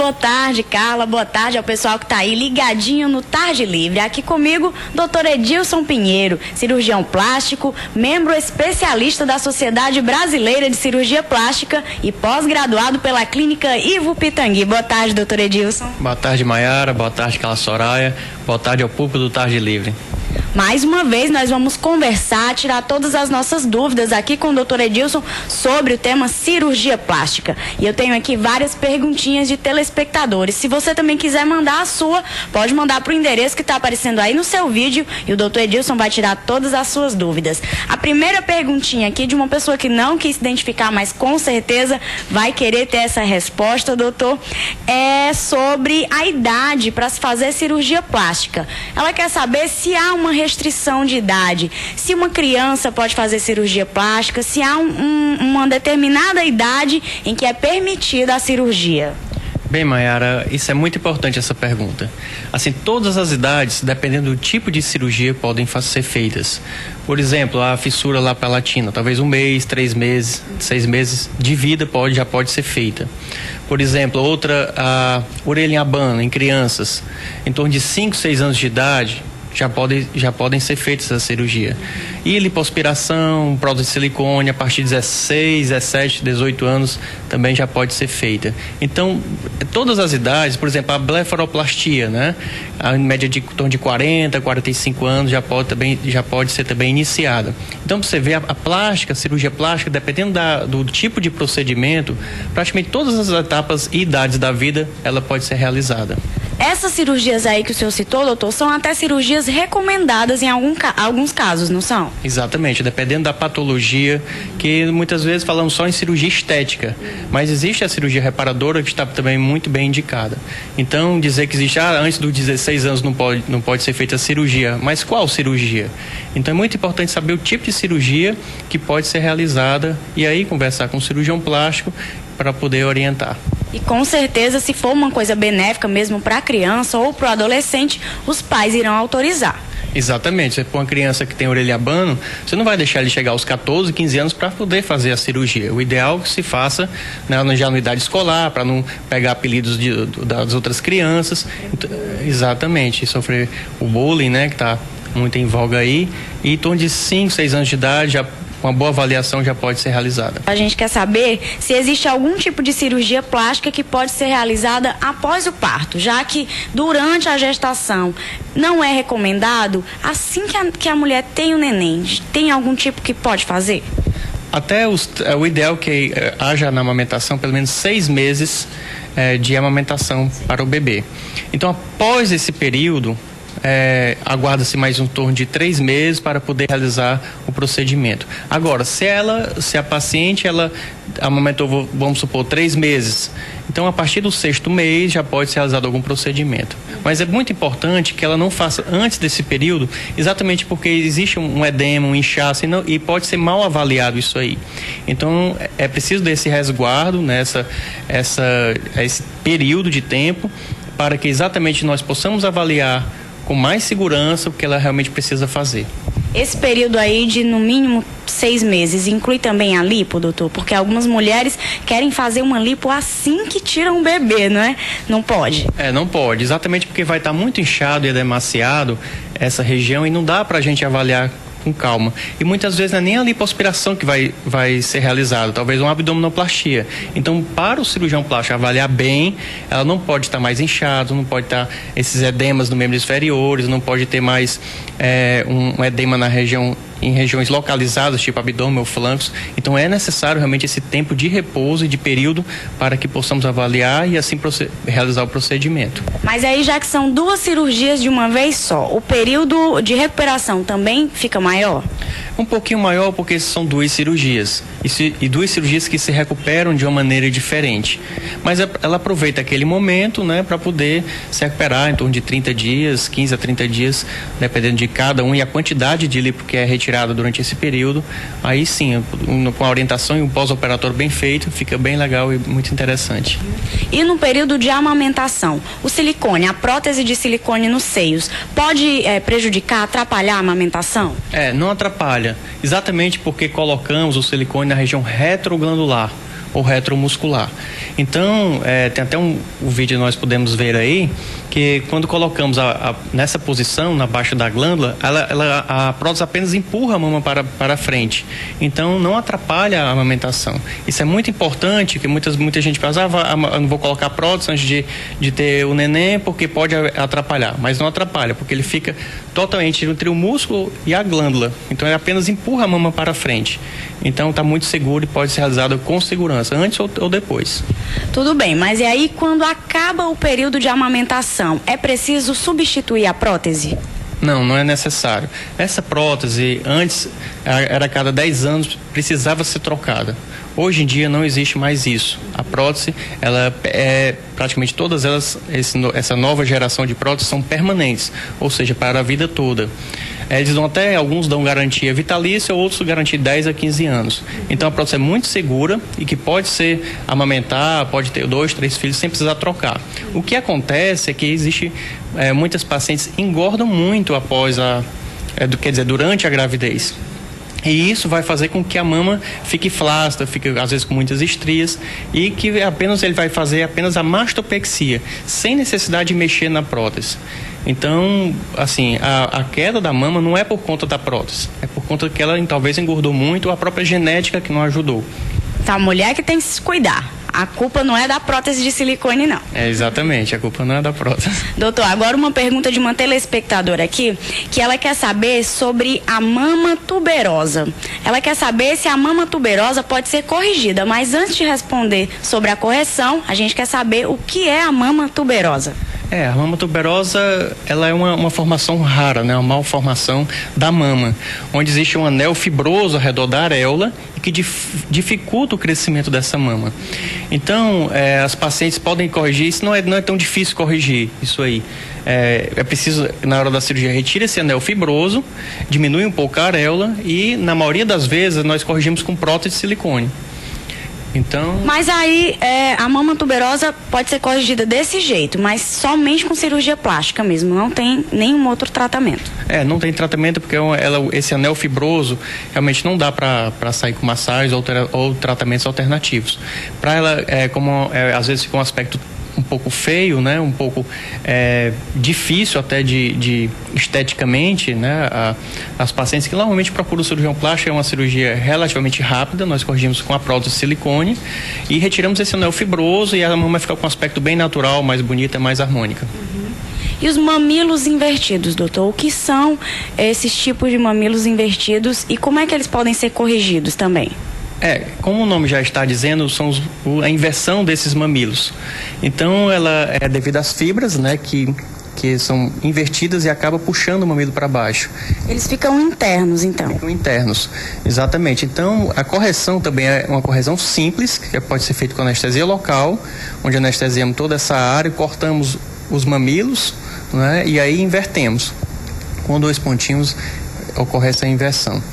boa tarde, Carla. Boa tarde ao pessoal que está aí ligadinho no Tarde Livre. Aqui comigo, Dr. Edilson Pinheiro, cirurgião plástico, membro especialista da Sociedade Brasileira de Cirurgia Plástica e pós-graduado pela Clínica Ivo Pitangui. Boa tarde, Dr. Edilson. Boa tarde, Maiara. Boa tarde, Carla Soraya. Boa tarde ao público do Tarde Livre. Mais uma vez, nós vamos conversar, tirar todas as nossas dúvidas aqui com o Dr. Edilson sobre o tema cirurgia plástica. E eu tenho aqui várias perguntinhas de telespectadores. Se você também quiser mandar a sua, pode mandar para o endereço que está aparecendo aí no seu vídeo e o Dr. Edilson vai tirar todas as suas dúvidas. A primeira perguntinha aqui de uma pessoa que não quis se identificar, mas com certeza vai querer ter essa resposta, doutor, é sobre a idade para se fazer cirurgia plástica. Ela quer saber se há uma restrição de idade, se uma criança pode fazer cirurgia plástica, se há uma determinada idade em que é permitida a cirurgia. Bem, Maiara, isso é muito importante, essa pergunta. Assim, todas as idades, dependendo do tipo de cirurgia, podem ser feitas. Por exemplo, a fissura lapalatina, talvez 1 mês, 3 meses, 6 meses de vida já pode ser feita. Por exemplo, a orelha em abano em crianças, em torno de 5, 6 anos de idade, já podem ser feitas essa cirurgia. E lipoaspiração, prótese de silicone, a partir de 16, 17, 18 anos também já pode ser feita. Então, todas as idades, por exemplo, a blefaroplastia, né? Em média de torno de 40, 45 anos já pode ser também iniciada. Então, você vê a plástica, a cirurgia plástica, dependendo do tipo de procedimento, praticamente todas as etapas e idades da vida, ela pode ser realizada. Essas cirurgias aí que o senhor citou, doutor, são até cirurgias recomendadas em alguns casos, não são? Exatamente, dependendo da patologia, que muitas vezes falamos só em cirurgia estética, mas existe a cirurgia reparadora que está também muito bem indicada. Então, dizer que existe, antes dos 16 anos não pode ser feita a cirurgia, mas qual cirurgia? Então é muito importante saber o tipo de cirurgia que pode ser realizada e aí conversar com o cirurgião plástico para poder orientar. E com certeza, se for uma coisa benéfica mesmo para a criança ou para o adolescente, os pais irão autorizar. Exatamente. Se for uma criança que tem orelha em abano, você não vai deixar ele chegar aos 14, 15 anos para poder fazer a cirurgia. O ideal é que se faça, né, já na idade escolar, para não pegar apelidos das outras crianças. Então, exatamente. Sofrer o bullying, né, que está muito em voga aí. E em torno de 5, 6 anos de idade, uma boa avaliação já pode ser realizada. A gente quer saber se existe algum tipo de cirurgia plástica que pode ser realizada após o parto, já que durante a gestação não é recomendado, assim que a mulher tem o neném, tem algum tipo que pode fazer? Até o ideal é que haja na amamentação pelo menos 6 meses de amamentação para o bebê. Então, após esse período, aguarda-se mais um torno de 3 meses para poder realizar o procedimento. Agora, se a paciente amamentou, vamos supor, 3 meses, então a partir do 6º mês já pode ser realizado algum procedimento. Mas é muito importante que ela não faça antes desse período, exatamente porque existe um edema, um inchaço e pode ser mal avaliado isso aí. Então é preciso desse resguardo, né, esse período de tempo, para que exatamente nós possamos avaliar com mais segurança o que ela realmente precisa fazer. Esse período aí de no mínimo 6 meses inclui também a lipo, doutor? Porque algumas mulheres querem fazer uma lipo assim que tiram o bebê, não é? Não pode? Não pode, exatamente porque vai estar muito inchado e edemaciado essa região e não dá pra gente avaliar com calma. E muitas vezes não é nem a lipoaspiração que vai ser realizada, talvez uma abdominoplastia. Então, para o cirurgião plástico avaliar bem, ela não pode estar mais inchada, não pode estar esses edemas nos membros inferiores, não pode ter mais um edema em regiões localizadas, tipo abdômen ou flancos. Então é necessário realmente esse tempo de repouso e de período para que possamos avaliar e assim realizar o procedimento. Mas aí, já que são 2 cirurgias de uma vez só, o período de recuperação também fica maior? Um pouquinho maior porque são 2 cirurgias e 2 cirurgias que se recuperam de uma maneira diferente. Mas ela aproveita aquele momento, né, para poder se recuperar em torno de 30 dias, 15 a 30 dias, dependendo de cada um e a quantidade de lipo que é retirada durante esse período. Aí sim, com a orientação e um pós-operatório bem feito, fica bem legal e muito interessante. E no período de amamentação, o silicone, a prótese de silicone nos seios, pode prejudicar, atrapalhar a amamentação? Não atrapalha, exatamente porque colocamos o silicone na região retroglandular, ou retromuscular. Então, tem até um vídeo que nós podemos ver aí, que quando colocamos nessa posição, na baixa da glândula, a prótese apenas empurra a mama para frente. Então, não atrapalha a amamentação. Isso é muito importante, que muita gente pensa, eu não vou colocar prótese antes de ter o neném, porque pode atrapalhar. Mas não atrapalha, porque ele fica totalmente entre o músculo e a glândula. Então, ele apenas empurra a mama para frente. Então, está muito seguro e pode ser realizado com segurança, antes ou depois. Tudo bem, mas e aí quando acaba o período de amamentação, é preciso substituir a prótese? Não é necessário. Essa prótese, antes, era a cada 10 anos, precisava ser trocada. Hoje em dia não existe mais isso. A prótese, praticamente todas elas, essa nova geração de próteses são permanentes, ou seja, para a vida toda. Alguns dão garantia vitalícia, outros garantia de 10 a 15 anos. Então a prótese é muito segura e que pode ser amamentar, pode ter 2, 3 filhos sem precisar trocar. O que acontece é que muitas pacientes engordam muito durante a gravidez. E isso vai fazer com que a mama fique flácida, fique às vezes com muitas estrias, e que ele vai fazer apenas a mastopexia, sem necessidade de mexer na prótese. Então, assim, a queda da mama não é por conta da prótese, é por conta que ela talvez engordou muito, ou a própria genética que não ajudou. Então, a mulher que tem que se cuidar. A culpa não é da prótese de silicone, não. Exatamente, a culpa não é da prótese. Doutor, agora uma pergunta de uma telespectadora aqui, que ela quer saber sobre a mama tuberosa. Ela quer saber se a mama tuberosa pode ser corrigida, mas antes de responder sobre a correção, a gente quer saber o que é a mama tuberosa. A mama tuberosa, ela é uma formação rara, né? Uma malformação da mama, onde existe um anel fibroso ao redor da areola e que dificulta o crescimento dessa mama. Então, as pacientes podem corrigir, isso não é tão difícil corrigir isso aí. É preciso, na hora da cirurgia, retira esse anel fibroso, diminui um pouco a areola e, na maioria das vezes, nós corrigimos com prótese de silicone. Então... Mas aí a mama tuberosa pode ser corrigida desse jeito, mas somente com cirurgia plástica mesmo, não tem nenhum outro tratamento. Não tem tratamento porque esse anel fibroso realmente não dá para sair com massagens ou tratamentos alternativos. Para ela, às vezes fica um aspecto um pouco feio, né? Um pouco difícil até de esteticamente, né? As pacientes que normalmente procuram o cirurgião plástico, é uma cirurgia relativamente rápida, nós corrigimos com a prótese de silicone e retiramos esse anel fibroso e a mama fica com um aspecto bem natural, mais bonita, mais harmônica. E os mamilos invertidos, doutor? O que são esses tipos de mamilos invertidos e como é que eles podem ser corrigidos também? Como o nome já está dizendo, são a inversão desses mamilos. Então, ela é devido às fibras, né, que são invertidas e acaba puxando o mamilo para baixo. Eles ficam internos, então? Ficam internos, exatamente. Então, a correção também é uma correção simples, que pode ser feita com anestesia local, onde anestesiamos toda essa área, cortamos os mamilos, né, e aí invertemos. Com 2 pontinhos ocorre essa inversão.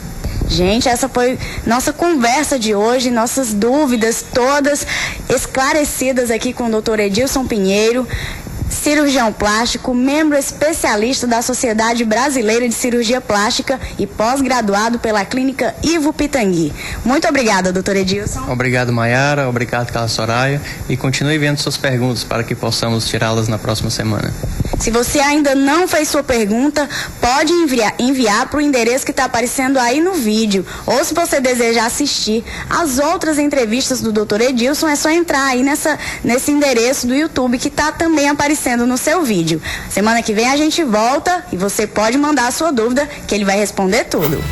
Gente, essa foi nossa conversa de hoje, nossas dúvidas todas esclarecidas aqui com o Dr. Edilson Pinheiro, cirurgião plástico, membro especialista da Sociedade Brasileira de Cirurgia Plástica e pós-graduado pela Clínica Ivo Pitangui. Muito obrigada, doutor Edilson. Obrigado, Maiara. Obrigado, Carla Soraya. E continue vendo suas perguntas para que possamos tirá-las na próxima semana. Se você ainda não fez sua pergunta, pode enviar para o endereço que está aparecendo aí no vídeo. Ou se você desejar assistir as outras entrevistas do Dr. Edilson, é só entrar aí nesse endereço do YouTube que está também aparecendo no seu vídeo. Semana que vem a gente volta e você pode mandar a sua dúvida que ele vai responder tudo.